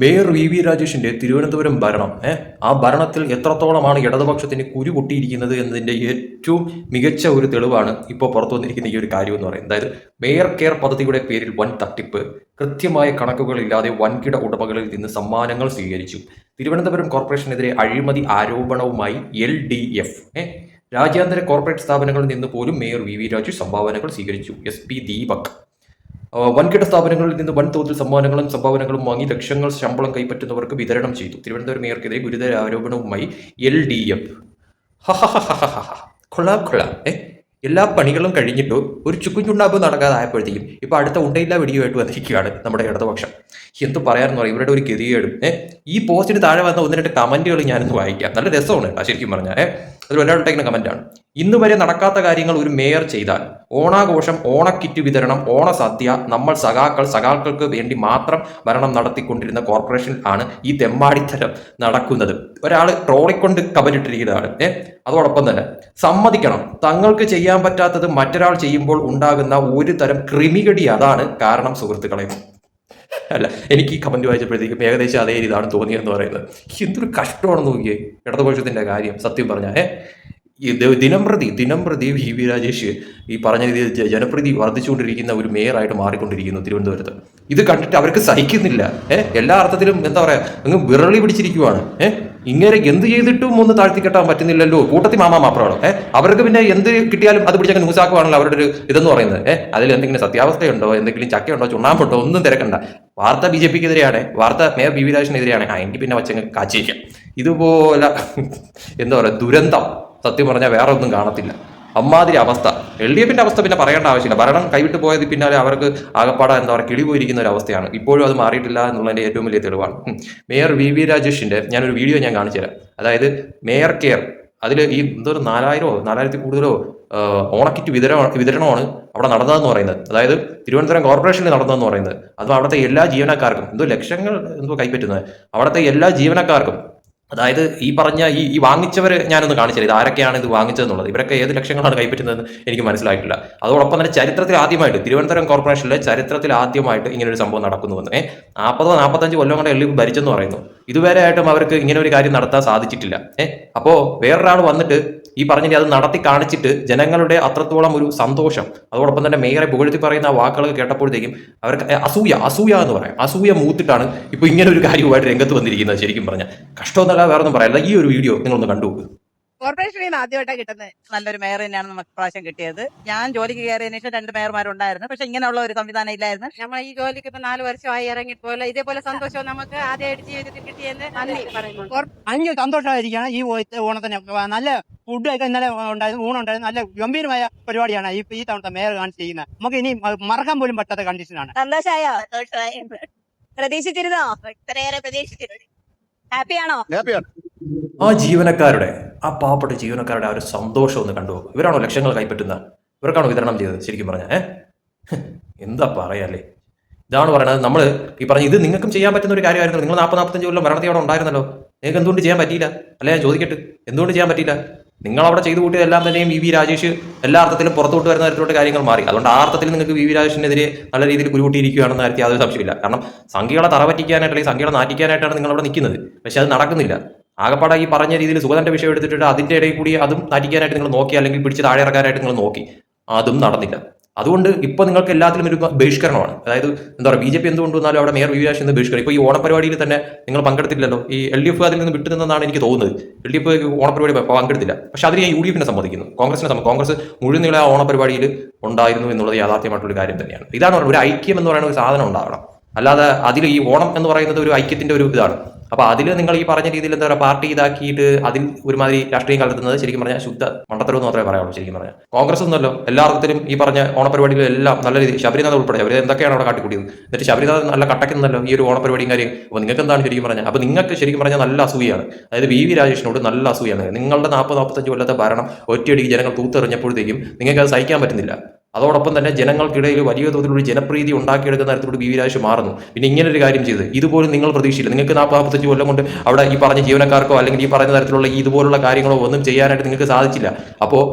Mayor V V രാജേഷിന്റെ തിരുവനന്തപുരം ഭരണം ആ ഭരണത്തിൽ എത്രത്തോളമാണ് ഇടതുപക്ഷത്തിന് കുരു പൊട്ടിയിരിക്കുന്നത് എന്നതിന്റെ ഏറ്റവും മികച്ച ഒരു തെളിവാണ് ഇപ്പോൾ പുറത്തു വന്നിരിക്കുന്ന ഈ ഒരു കാര്യം എന്ന് പറയുന്നത്. അതായത് മേയർ കെയർ പദ്ധതിയുടെ പേരിൽ വൻ തട്ടിപ്പ്, കൃത്യമായ കണക്കുകളില്ലാതെ വൻകിട ഉടമകളിൽ നിന്ന് സമ്മാനങ്ങൾ സ്വീകരിച്ചു. തിരുവനന്തപുരം കോർപ്പറേഷനെതിരെ അഴിമതി ആരോപണവുമായി LDF. രാജ്യാന്തര കോർപ്പറേറ്റ് സ്ഥാപനങ്ങളിൽ നിന്ന് പോലും മേയർ വി വി രാജേഷ് സംഭാവനകൾ സ്വീകരിച്ചു. SP ദീപക് വൻകിട സ്ഥാപനങ്ങളിൽ നിന്ന് വൻതോതിൽ സമ്മാനങ്ങളും സംഭാവനകളും വാങ്ങി ലക്ഷങ്ങൾ ശമ്പളം കൈപ്പറ്റുന്നവർക്ക് വിതരണം ചെയ്തു. തിരുവനന്തപുരം മേയർക്കെതിരെ ഗുരുതര ആരോപണവുമായി LDF. കൊള്ളാം കൊള്ളാം. എല്ലാ പണികളും കഴിഞ്ഞിട്ട് ഒരു ചുക്കുചുണ്ടാമ്പ് നടക്കാതായപ്പോഴത്തേക്കും ഇപ്പൊ അടുത്ത ഉണ്ടയില്ല വീഡിയോ വന്നിരിക്കുകയാണ് നമ്മുടെ ഇടതുപക്ഷം. എന്ത് പറയാനെന്ന് പറയും, ഇവരുടെ ഒരു ഗതികേടും. ഈ പോസ്റ്റിന് താഴെ വന്ന ഒന്ന് രണ്ട് കമന്റുകൾ ഞാനൊന്ന് വായിക്കാം. നല്ല രസമാണ് കേട്ടോ ശരിക്കും പറഞ്ഞാൽ. അതിൽ ഒരാളുണ്ടായിരുന്ന കമന്റാണ്: ഇന്ന് വരെ നടക്കാത്ത കാര്യങ്ങൾ ഒരു മേയർ ചെയ്താൽ. ഓണാഘോഷം, ഓണക്കിറ്റ് വിതരണം, ഓണസദ്യ. നമ്മൾ സഖാക്കൾക്ക് വേണ്ടി മാത്രം ഭരണം നടത്തിക്കൊണ്ടിരുന്ന കോർപ്പറേഷനിൽ ആണ് ഈ തെമ്മാടിത്തരം നടക്കുന്നത്. ഒരാൾ ട്രോളിക്കൊണ്ട് കമന്റിട്ടിരിക്കുന്നതാണ്. അതോടൊപ്പം തന്നെ സമ്മതിക്കണം, തങ്ങൾക്ക് ചെയ്യാൻ പറ്റാത്തത് മറ്റൊരാൾ ചെയ്യുമ്പോൾ ഉണ്ടാകുന്ന ഒരു തരം ക്രിമികടി അതാണ് കാരണം സുഹൃത്തുക്കളെ. അല്ല, എനിക്ക് ഈ കമന്റ് വായിച്ചപ്പോഴത്തേക്കും ഏകദേശം അതേ ഇതാണ് തോന്നിയെന്ന് പറയുന്നത്. എന്തൊരു കഷ്ടമാണെന്ന് നോക്കിയേ ഇടതുപക്ഷത്തിന്റെ കാര്യം സത്യം പറഞ്ഞാൽ. ദിനംപ്രതി വി വി രാജേഷ് ഈ പറഞ്ഞ രീതിയിൽ ജനപ്രീതി വർദ്ധിച്ചുകൊണ്ടിരിക്കുന്ന ഒരു മേയറായിട്ട് മാറിക്കൊണ്ടിരിക്കുന്നു തിരുവനന്തപുരത്ത്. ഇത് കണ്ടിട്ട് അവർക്ക് സഹിക്കുന്നില്ല. എല്ലാ അർത്ഥത്തിലും എന്താ പറയാ, അങ്ങ് വിറളി പിടിച്ചിരിക്കുവാണ്. ഇങ്ങനെ എന്ത് ചെയ്തിട്ടും ഒന്ന് താഴ്ത്തിക്കെട്ടാൻ പറ്റുന്നില്ലല്ലോ. കൂട്ടത്തിൽ മാത്രമാണ്. അവർക്ക് പിന്നെ എന്ത് കിട്ടിയാലും അത് പിടിച്ചൊക്കെ ന്യൂസാക്കുവാണല്ലോ അവരുടെ ഒരു ഇതെന്ന് പറയുന്നത്. അതിൽ എന്തെങ്കിലും സത്യാവസ്ഥയുണ്ടോ, എന്തെങ്കിലും ചക്കയുണ്ടോ, ചുണ്ണാമ്പുണ്ടോ, ഒന്നും തിരക്കണ്ട. വാർത്ത BJPക്കെതിരെയാണ്, വാർത്ത മേയർ വി വി രാജേഷിനെതിരെയാണ്. എനിക്ക് പിന്നെ വച്ചങ്ങ് കാച്ചിരിക്കാം. ഇതുപോലെ എന്താ പറയാ, ദുരന്തം സത്യം പറഞ്ഞാൽ വേറെ ഒന്നും കാണത്തില്ല. അമ്മാതിരി അവസ്ഥ. LDFന്റെ അവസ്ഥ പിന്നെ പറയേണ്ട ആവശ്യമില്ല. ഭരണം കൈവിട്ട് പോയത് പിന്നാലെ അവർക്ക് ആകപ്പാട എന്താ പറയുക, കിളി പോയിരിക്കുന്ന ഒരു അവസ്ഥയാണ്. ഇപ്പോഴും അത് മാറിയിട്ടില്ല എന്നുള്ളതിന്റെ ഏറ്റവും വലിയ തെളിവാണ്. മേയർ വി വി രാജേഷിന്റെ ഞാനൊരു വീഡിയോ ഞാൻ കാണിച്ചു തരാം. അതായത് മേയർ കെയർ, അതിൽ ഈ എന്തൊരു 4000 കൂടുതലോ ഓണക്കിറ്റ് വിതരണമാണ് അവിടെ നടന്നതെന്ന് പറയുന്നത്. അതായത് തിരുവനന്തപുരം കോർപ്പറേഷനിൽ നടന്നതെന്ന് പറയുന്നത്. അതും അവിടുത്തെ എല്ലാ ജീവനക്കാർക്കും ലക്ഷങ്ങൾ കൈപ്പറ്റുന്നത്. അവിടുത്തെ എല്ലാ ജീവനക്കാർക്കും, അതായത് ഈ പറഞ്ഞ ഈ വാങ്ങിച്ചവർ ഞാനൊന്ന് കാണിച്ചില്ല. ഇത് ആരൊക്കെയാണ് ഇത് വാങ്ങിച്ചതെന്നുള്ളത്. ഇവരൊക്കെ ഏത് ലക്ഷങ്ങളാണ് കൈപ്പറ്റുന്നതെന്ന് എനിക്ക് മനസ്സിലായിട്ടില്ല. അതോടൊപ്പം തന്നെ ചരിത്രത്തിൽ ആദ്യമായിട്ട് തിരുവനന്തപുരം കോർപ്പറേഷനിലെ ചരിത്രത്തിൽ ആദ്യമായിട്ട് ഇങ്ങനെ ഒരു സംഭവം നടക്കുന്നുവെന്ന്. 40-45 കൊല്ലം കൊണ്ട് LDF ഭരിച്ചെന്ന് പറയുന്നു. ഇതുവരെ ആയിട്ടും അവർക്ക് ഇങ്ങനെ ഒരു കാര്യം നടത്താൻ സാധിച്ചിട്ടില്ല. അപ്പോ വേറൊരാൾ വന്നിട്ട് ഈ പറഞ്ഞിട്ട് അത് നടത്തി കാണിച്ചിട്ട് ജനങ്ങളുടെ അത്രത്തോളം ഒരു സന്തോഷം, അതോടൊപ്പം തന്നെ മേയറെ പുകഴ്ത്തി പറയുന്ന വാക്കുകൾ കേട്ടപ്പോഴത്തേക്കും അവർക്ക് അസൂയ എന്ന് പറയാം. അസൂയ മൂത്തിട്ടാണ് ഇപ്പൊ ഇങ്ങനെ ഒരു കാര്യവുമായിട്ട് രംഗത്ത് വന്നിരിക്കുന്നത്. ശരിക്കും പറഞ്ഞാൽ കഷ്ടമൊന്നല്ല, വേറെ ഒന്നും പറയാനില്ല. ഈ ഒരു വീഡിയോ നിങ്ങളൊന്ന് കണ്ടു. കോർപ്പറേഷനിൽ നിന്ന് ആദ്യമായിട്ടാണ് കിട്ടുന്നത്. നല്ലൊരു മേയർ തന്നെയാണ് നമുക്ക് പ്രാവശ്യം കിട്ടിയത്. ഞാൻ ജോലിക്ക് കയറിയതിനു ശേഷം 2 മേയർമാരുണ്ടായിരുന്നു. പക്ഷെ ഇങ്ങനെയുള്ള ഒരു സംവിധാനം ഇല്ലായിരുന്നു. നമ്മൾ ഈ ജോലിക്ക് ഇപ്പൊ 4 വർഷമായി ഇറങ്ങിപ്പോലെ ഇതേപോലെ സന്തോഷം നമുക്ക് ആദ്യമായിട്ട് ജീവിതത്തിൽ കിട്ടിയെന്ന് നന്ദി പറയുന്നു. ഭയങ്കര സന്തോഷമായിരിക്കണം. ഈ ഓണത്തിന് നല്ല ഫുഡൊക്കെ ഇന്നലെ ഉണ്ടായിരുന്നു, ഊണുണ്ടായിരുന്നു. നല്ല ഗംഭീരമായ പരിപാടിയാണ് ഈ തവണത്തെ മേയർ കാണിച്ച് ചെയ്യുന്നത്. നമുക്ക് ഇനി മറക്കാൻ പോലും പറ്റാത്ത കണ്ടീഷനാണ്. സന്തോഷമായോ? പ്രതീക്ഷിച്ചിരുന്നോ? ഇത്രയേറെ പ്രതീക്ഷിച്ചിരുന്നു. ഹാപ്പിയാണോ? ആ ജീവനക്കാരുടെ, ആ പാവപ്പെട്ട ജീവനക്കാരുടെ ആ ഒരു സന്തോഷം ഒന്ന് കണ്ടു. ഇവരാണോ ലക്ഷങ്ങൾ കൈപ്പറ്റുന്നത്? ഇവർക്കാണോ വിതരണം ചെയ്തത്? ശരിക്കും പറഞ്ഞാൽ എന്താ പറയാല്ലേ. ഇതാണ് പറയുന്നത്. നമ്മൾ ഈ പറഞ്ഞ ഇത് നിങ്ങൾക്കും ചെയ്യാൻ പറ്റുന്ന ഒരു കാര്യമായിരുന്നു. നിങ്ങൾ 40-45 കൊല്ലം ഭരണത്തിൽ അവിടെ ഉണ്ടായിരുന്നല്ലോ. നിങ്ങൾക്ക് എന്തുകൊണ്ട് ചെയ്യാൻ പറ്റിയില്ല? അല്ലെ, ഞാൻ ചോദിക്കട്ടെ, എന്തുകൊണ്ട് ചെയ്യാൻ പറ്റിയില്ല? നിങ്ങൾ അവിടെ ചെയ്തു കൂട്ടിയതെല്ലാം തന്നെയും വി വി രാജേഷ് എല്ലാ അർത്ഥത്തിലും പുറത്തോട്ട് വരുന്ന തരത്തിലോട്ട് കാര്യങ്ങൾ മാറി. അതുകൊണ്ട് ആ അർത്ഥത്തിൽ നിങ്ങൾക്ക് വി വി രാജേഷിനെതിരെ നല്ല രീതിയിൽ കുരുകൂട്ടിയിരിക്കുകയാണെന്ന് കാര്യത്തിൽ യാതൊരു സംശയമില്ല. കാരണം സംഖ്യകളെ തറപറ്റിക്കാനായിട്ട് അല്ലെങ്കിൽ സംഖ്യകളെ നാറ്റിക്കാനായിട്ടാണ് നിങ്ങൾ അവിടെ നിൽക്കുന്നത്. പക്ഷെ അത് നടക്കുന്നില്ല. ആകപ്പാടെ ഈ പറഞ്ഞ രീതിയിൽ സുഗതന്റെ വിഷയം എടുത്തിട്ട് അതിന്റെ ഇടയിൽ കൂടി അതും നാറ്റിക്കാനായിട്ട് നിങ്ങൾ നോക്കി, അല്ലെങ്കിൽ പിടിച്ച് താഴെ ഇറക്കാനായിട്ട് നിങ്ങൾ നോക്കി. അതും നടന്നില്ല. അതുകൊണ്ട് ഇപ്പൊ നിങ്ങൾക്ക് എല്ലാത്തിലും ഒരു ബഹിഷ്കരണമാണ്. അതായത് എന്താ പറയുക, BJP എന്ത് കൊണ്ടുവന്നാലും അവിടെ മേയർ വി വി രാജേഷ് എന്ന് ബഹിഷ്കരണം. ഇപ്പൊ ഈ ഓണപരിപാടിയിൽ തന്നെ നിങ്ങൾ പങ്കെടുത്തില്ലല്ലോ. ഈ LDF അതിൽ നിന്ന് വിട്ടുനിന്നാണ് എനിക്ക് തോന്നുന്നത്. LDF ഓണപരിപാടി പങ്കെടുത്തില്ല. പക്ഷെ അതിന് ഞാൻ UDF സമ്മതിക്കുന്നു, കോൺഗ്രസ് മുഴുവൻ നീള ഓണപരിപാടിയിൽ ഉണ്ടായിരുന്നു എന്നുള്ളത് യാഥാർത്ഥ്യമായിട്ടുള്ള കാര്യം തന്നെയാണ്. ഇതാണ് ഒരു ഐക്യം എന്ന് പറയുന്ന ഒരു സാധനം ഉണ്ടാവണം. അല്ലാതെ അതിൽ ഈ ഓണം എന്ന് പറയുന്നത് ഒരു ഐക്യത്തിന്റെ ഒരു ഇതാണ്. അപ്പൊ അതിൽ നിങ്ങൾ ഈ പറഞ്ഞ രീതിയിൽ എന്താ പറയുക, പാർട്ടി ഇതാക്കിയിട്ട് അതിൽ ഒരുമാതിരി രാഷ്ട്രീയം കലർത്തുന്നത് ശരിക്കും പറഞ്ഞാൽ ശുദ്ധ മണ്ടത്തരം എന്ന് മാത്രമേ പറയാവുള്ളൂ. ശരിക്കും പറഞ്ഞാൽ കോൺഗ്രസ് ഒന്നല്ലോ എല്ലാ അർത്ഥത്തിലും ഈ പറഞ്ഞ ഓണപരിപാടികളെല്ലാം നല്ല രീതിയിൽ ശബരിനാഥ് ഉൾപ്പെടെ അവർ എന്തൊക്കെയാണ് അവിടെ കാട്ടിക്കൂടിയത്. എന്നിട്ട് ശബരിനാഥ് നല്ല കട്ടക്കുന്നല്ലോ ഈ ഒരു ഓണപരിപാടിയും കാര്യം. അപ്പോൾ നിങ്ങൾക്ക് എന്താണ് ശരിക്കും പറഞ്ഞാൽ? അപ്പോൾ നിങ്ങൾക്ക് ശരിക്കും പറഞ്ഞാൽ നല്ല അസൂയാണ്. അതായത് വി വി രാജേഷിനോട് നല്ല അസൂയാണ്. നിങ്ങളുടെ 40-45 കൊല്ലത്തെ ഭരണം ഒറ്റയടിക്ക് ജനങ്ങൾ തൂത്തെറിഞ്ഞപ്പോഴത്തേക്കും നിങ്ങൾക്ക് അത് സഹിക്കാൻ പറ്റുന്നില്ല. അതോടൊപ്പം തന്നെ ജനങ്ങൾക്കിടയിൽ വലിയ തോതിലൊരു ജനപ്രീതി ഉണ്ടാക്കിയെടുക്കുന്ന തരത്തിലൂടെ വി രാജേഷ് മാറുന്നു. പിന്നെ ഇങ്ങനെ ഒരു കാര്യം ചെയ്ത് ഇതുപോലും നിങ്ങൾ പ്രതീക്ഷയില്ല. നിങ്ങൾക്ക് 45 കൊല്ലം കൊണ്ട് അവിടെ ഈ പറഞ്ഞ ജീവനക്കാർക്കോ അല്ലെങ്കിൽ ഈ പറഞ്ഞ തരത്തിലുള്ള ഇതുപോലുള്ള കാര്യങ്ങളോ ഒന്നും ചെയ്യാനായിട്ട് നിങ്ങൾക്ക് സാധിച്ചില്ല. അപ്പോൾ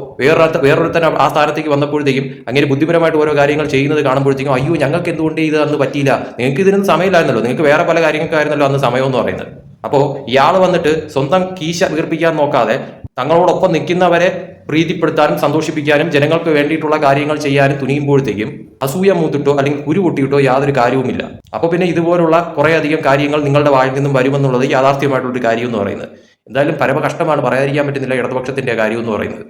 വേറൊരുത്തൻ ആ സ്ഥാനത്തേക്ക് വന്നപ്പോഴത്തേക്കും അങ്ങനെ ബുദ്ധിപരമായിട്ട് ഓരോ കാര്യങ്ങൾ ചെയ്യുന്നത് കാണുമ്പോഴത്തേക്കും അയ്യോ ഞങ്ങൾക്ക് എന്തുകൊണ്ട് ഇത് അന്ന് പറ്റിയില്ല, നിങ്ങൾക്ക് ഇതിനൊന്നും സമയമില്ലായിരുന്നല്ലോ, നിങ്ങൾക്ക് വേറെ പല കാര്യങ്ങൾക്കായിരുന്നല്ലോ അന്ന് സമയം എന്ന് പറയുന്നത്. അപ്പോൾ ഇയാൾ വന്നിട്ട് സ്വന്തം കീശ വീർപ്പിക്കാൻ നോക്കാതെ തങ്ങളോടൊപ്പം നിൽക്കുന്നവരെ പ്രീതിപ്പെടുത്താനും സന്തോഷിപ്പിക്കാനും ജനങ്ങൾക്ക് വേണ്ടിയിട്ടുള്ള കാര്യങ്ങൾ ചെയ്യാനും തുനിയുമ്പോഴത്തേക്കും അസൂയ മൂത്തിട്ടോ അല്ലെങ്കിൽ കുരു പൊട്ടിയിട്ടോ യാതൊരു കാര്യവുമില്ല. അപ്പോൾ പിന്നെ ഇതുപോലുള്ള കുറേയധികം കാര്യങ്ങൾ നിങ്ങളുടെ വായിൽ നിന്നും വരുമെന്നുള്ളത് യാഥാർത്ഥ്യമായിട്ടുള്ളൊരു കാര്യം എന്ന് പറയുന്നത്. എന്തായാലും പരമ കഷ്ടമാണ്, പറയാതിരിക്കാൻ പറ്റുന്നില്ല ഇടതുപക്ഷത്തിന്റെ കാര്യം എന്ന് പറയുന്നത്.